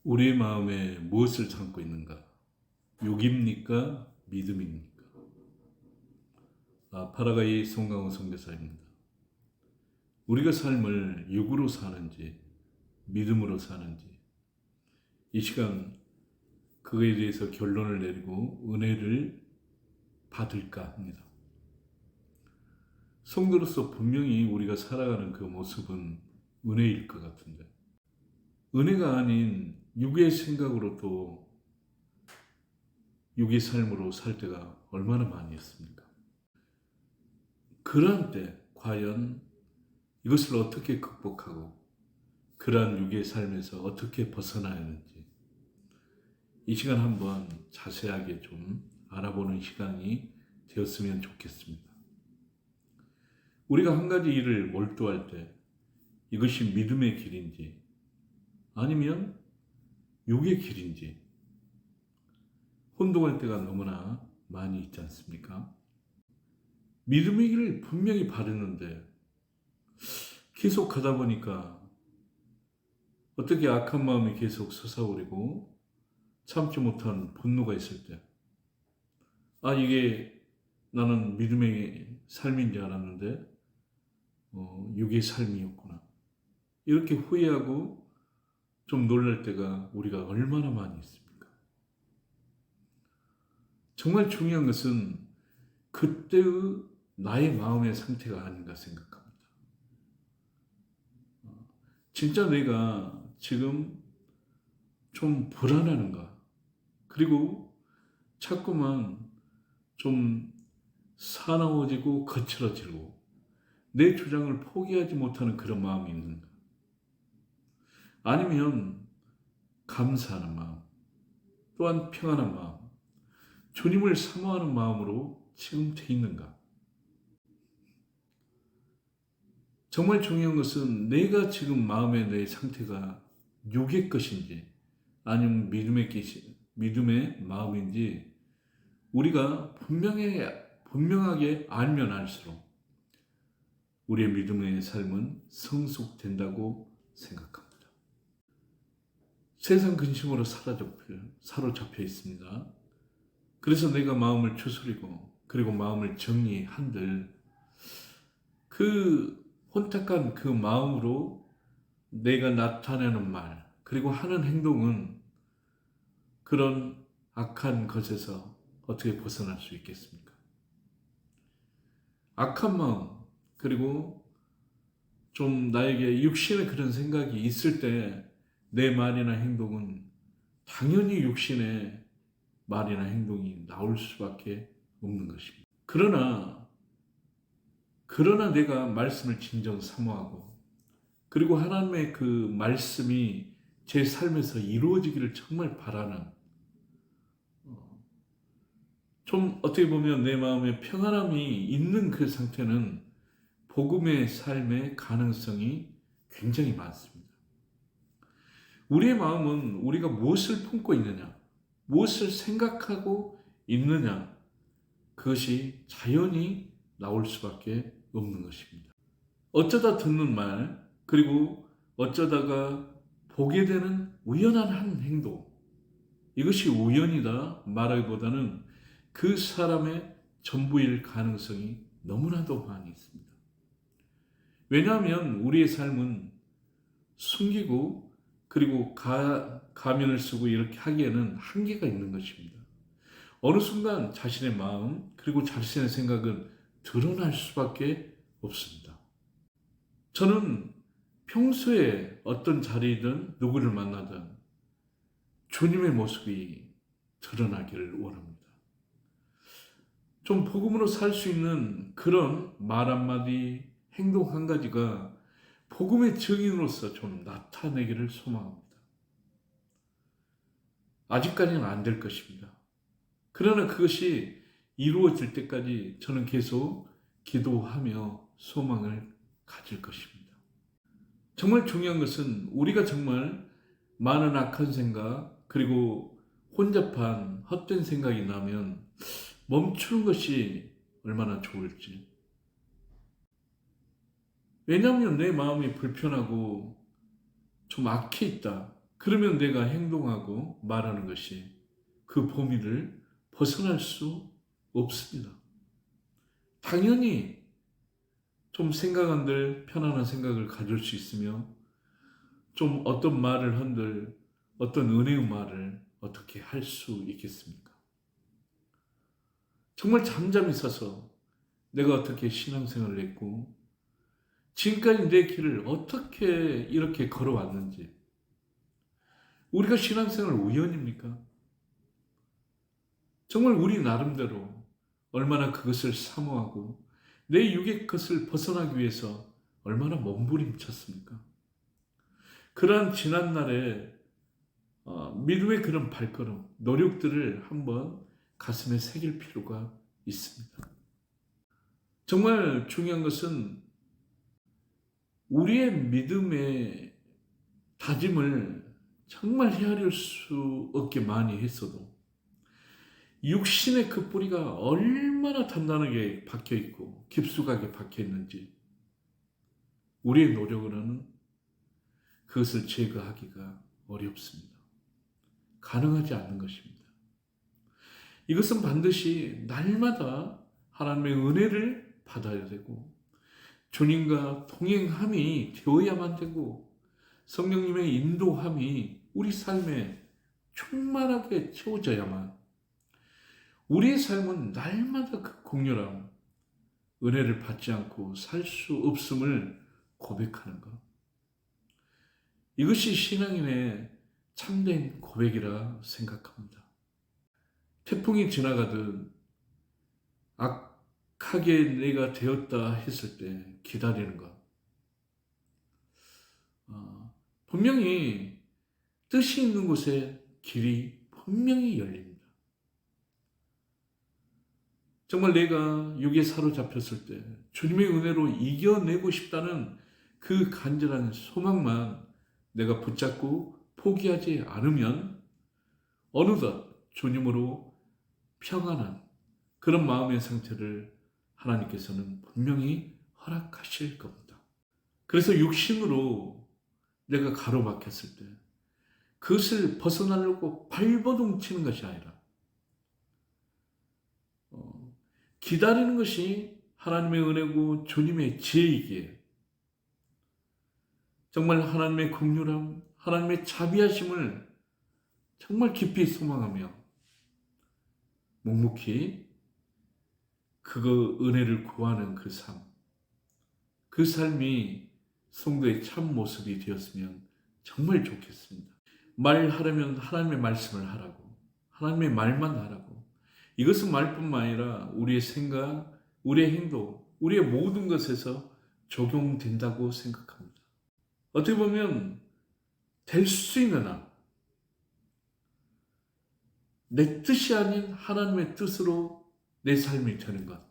우리의 마음에 무엇을 담고 있는가? 욕입니까? 믿음입니까? 파라가이 송강호 선교사입니다. 우리가 삶을 욕으로 사는지 믿음으로 사는지 이 시간 그거에 대해서 결론을 내리고 은혜를 받을까 합니다. 성도로서 분명히 우리가 살아가는 그 모습은 은혜일 것 같은데 은혜가 아닌 육의 생각으로 또 육의 삶으로 살 때가 얼마나 많이 있습니까? 그러한 때 과연 이것을 어떻게 극복하고 그러한 육의 삶에서 어떻게 벗어나야 하는지 이 시간 한번 자세하게 좀 알아보는 시간이 되었으면 좋겠습니다. 우리가 한 가지 일을 몰두할 때 이것이 믿음의 길인지 아니면 육의 길인지 혼동할 때가 너무나 많이 있지 않습니까? 믿음의 길을 분명히 바르는데 계속 가다 보니까 어떻게 악한 마음이 계속 솟아오르고 참지 못한 분노가 있을 때 이게 나는 믿음의 삶인 줄 알았는데 육의 삶이었구나 이렇게 후회하고 좀 놀랄 때가 우리가 얼마나 많이 있습니까? 정말 중요한 것은 그때의 나의 마음의 상태가 아닌가 생각합니다. 진짜 내가 지금 좀 불안한가? 그리고 자꾸만 좀 사나워지고 거칠어지고 내 주장을 포기하지 못하는 그런 마음이 있는가? 아니면 감사하는 마음, 또한 평안한 마음, 주님을 사모하는 마음으로 지금 돼 있는가? 정말 중요한 것은 내가 지금 마음의 내 상태가 육의 것인지 아니면 믿음의 마음인지 우리가 분명하게 알면 알수록 우리의 믿음의 삶은 성숙된다고 생각합니다. 세상 근심으로 사로잡혀 있습니다. 그래서 내가 마음을 추스리고 그리고 마음을 정리한들 그 혼탁한 그 마음으로 내가 나타내는 말 그리고 하는 행동은 그런 악한 것에서 어떻게 벗어날 수 있겠습니까? 악한 마음 그리고 좀 나에게 육신의 그런 생각이 있을 때 내 말이나 행동은 당연히 육신의 말이나 행동이 나올 수밖에 없는 것입니다. 그러나 내가 말씀을 진정 사모하고 그리고 하나님의 그 말씀이 제 삶에서 이루어지기를 정말 바라는 좀 어떻게 보면 내 마음에 평안함이 있는 그 상태는 복음의 삶의 가능성이 굉장히 많습니다. 우리의 마음은 우리가 무엇을 품고 있느냐, 무엇을 생각하고 있느냐, 그것이 자연히 나올 수밖에 없는 것입니다. 어쩌다 듣는 말, 그리고 어쩌다가 보게 되는 우연한 한 행동, 이것이 우연이다 말하기보다는 그 사람의 전부일 가능성이 너무나도 많이 있습니다. 왜냐하면 우리의 삶은 숨기고 그리고 가면을 쓰고 이렇게 하기에는 한계가 있는 것입니다. 어느 순간 자신의 마음 그리고 자신의 생각은 드러날 수밖에 없습니다. 저는 평소에 어떤 자리든 누구를 만나든 주님의 모습이 드러나기를 원합니다. 좀 복음으로 살 수 있는 그런 말 한마디, 행동 한 가지가 복음의 증인으로서 좀 나타내기를 소망합니다. 아직까지는 안 될 것입니다. 그러나 그것이 이루어질 때까지 저는 계속 기도하며 소망을 가질 것입니다. 정말 중요한 것은 우리가 정말 많은 악한 생각 그리고 혼잡한 헛된 생각이 나면 멈추는 것이 얼마나 좋을지. 왜냐하면 내 마음이 불편하고 좀 악해 있다. 그러면 내가 행동하고 말하는 것이 그 범위를 벗어날 수 없습니다. 당연히 좀 생각한들 편안한 생각을 가질 수 있으며 좀 어떤 말을 한들 어떤 은혜의 말을 어떻게 할 수 있겠습니까? 정말 잠잠히 서서 내가 어떻게 신앙생활을 했고 지금까지 내 길을 어떻게 이렇게 걸어왔는지, 우리가 신앙생활 우연입니까? 정말 우리 나름대로 얼마나 그것을 사모하고 내 육의 것을 벗어나기 위해서 얼마나 몸부림쳤습니까? 그러한 지난날의 믿음의 그런 발걸음, 노력들을 한번 가슴에 새길 필요가 있습니다. 정말 중요한 것은 우리의 믿음의 다짐을 정말 헤아릴 수 없게 많이 했어도 육신의 그 뿌리가 얼마나 단단하게 박혀 있고 깊숙하게 박혀 있는지 우리의 노력으로는 그것을 제거하기가 어렵습니다. 가능하지 않는 것입니다. 이것은 반드시 날마다 하나님의 은혜를 받아야 되고 주님과 동행함이 되어야만 되고 성령님의 인도함이 우리 삶에 충만하게 채워져야만 우리의 삶은 날마다 그 공렬함, 은혜를 받지 않고 살 수 없음을 고백하는 것. 이것이 신앙인의 참된 고백이라 생각합니다. 태풍이 지나가듯 악하게 내가 되었다 했을 때 기다리는 것. 분명히 뜻이 있는 곳에 길이 분명히 열립니다. 정말 내가 육에 사로잡혔을 때 주님의 은혜로 이겨내고 싶다는 그 간절한 소망만 내가 붙잡고 포기하지 않으면 어느덧 주님으로 평안한 그런 마음의 상태를 하나님께서는 분명히 허락하실 겁니다. 그래서 육신으로 내가 가로막혔을 때 그것을 벗어나려고 발버둥 치는 것이 아니라 기다리는 것이 하나님의 은혜고 주님의 지혜이기에 정말 하나님의 긍휼함, 하나님의 자비하심을 정말 깊이 소망하며 묵묵히 그 은혜를 구하는 그 삶, 그 삶이 성도의 참 모습이 되었으면 정말 좋겠습니다. 말하려면 하나님의 말씀을 하라고, 하나님의 말만 하라고. 이것은 말뿐만 아니라 우리의 생각, 우리의 행동, 우리의 모든 것에서 적용된다고 생각합니다. 어떻게 보면 될 수 있는 한, 내 뜻이 아닌 하나님의 뜻으로 내 삶이 되는 것.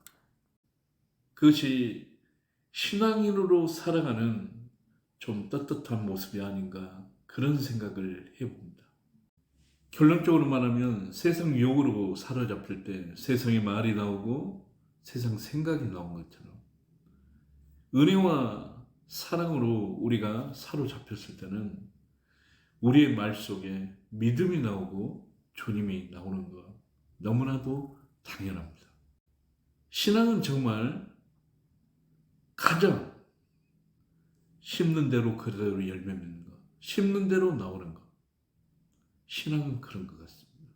그것이 신앙인으로 살아가는 좀 떳떳한 모습이 아닌가 그런 생각을 해봅니다. 결론적으로 말하면 세상 유혹으로 사로잡힐 때 세상의 말이 나오고 세상 생각이 나온 것처럼 은혜와 사랑으로 우리가 사로잡혔을 때는 우리의 말 속에 믿음이 나오고 주님이 나오는 것 너무나도 당연합니다. 신앙은 정말 가장 심는 대로 그대로 열매 맺는 것, 심는 대로 나오는 것. 신앙은 그런 것 같습니다.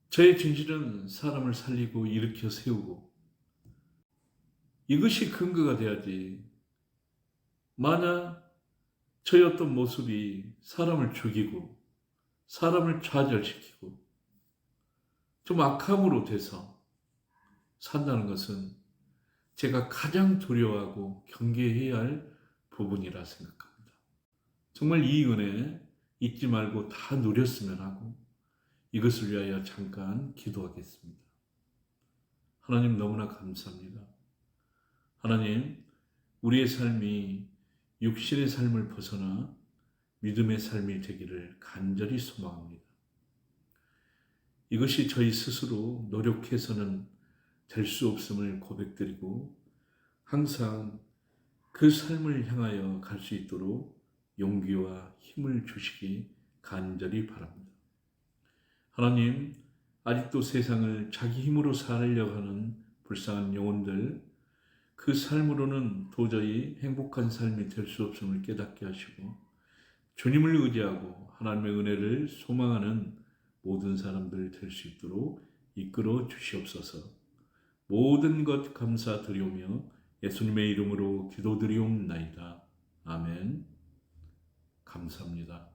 저의 진실은 사람을 살리고 일으켜 세우고 이것이 근거가 돼야지 만약 저의 어떤 모습이 사람을 죽이고 사람을 좌절시키고 좀 악함으로 돼서 산다는 것은 제가 가장 두려워하고 경계해야 할 부분이라 생각합니다. 정말 이 은혜 잊지 말고 다 누렸으면 하고 이것을 위하여 잠깐 기도하겠습니다. 하나님 너무나 감사합니다. 하나님, 우리의 삶이 육신의 삶을 벗어나 믿음의 삶이 되기를 간절히 소망합니다. 이것이 저희 스스로 노력해서는 될 수 없음을 고백드리고 항상 그 삶을 향하여 갈 수 있도록 용기와 힘을 주시기 간절히 바랍니다. 하나님, 아직도 세상을 자기 힘으로 살려고 하는 불쌍한 영혼들, 그 삶으로는 도저히 행복한 삶이 될 수 없음을 깨닫게 하시고 주님을 의지하고 하나님의 은혜를 소망하는 모든 사람들 될 수 있도록 이끌어 주시옵소서. 모든 것 감사드리오며 예수님의 이름으로 기도드리옵나이다. 아멘. 감사합니다.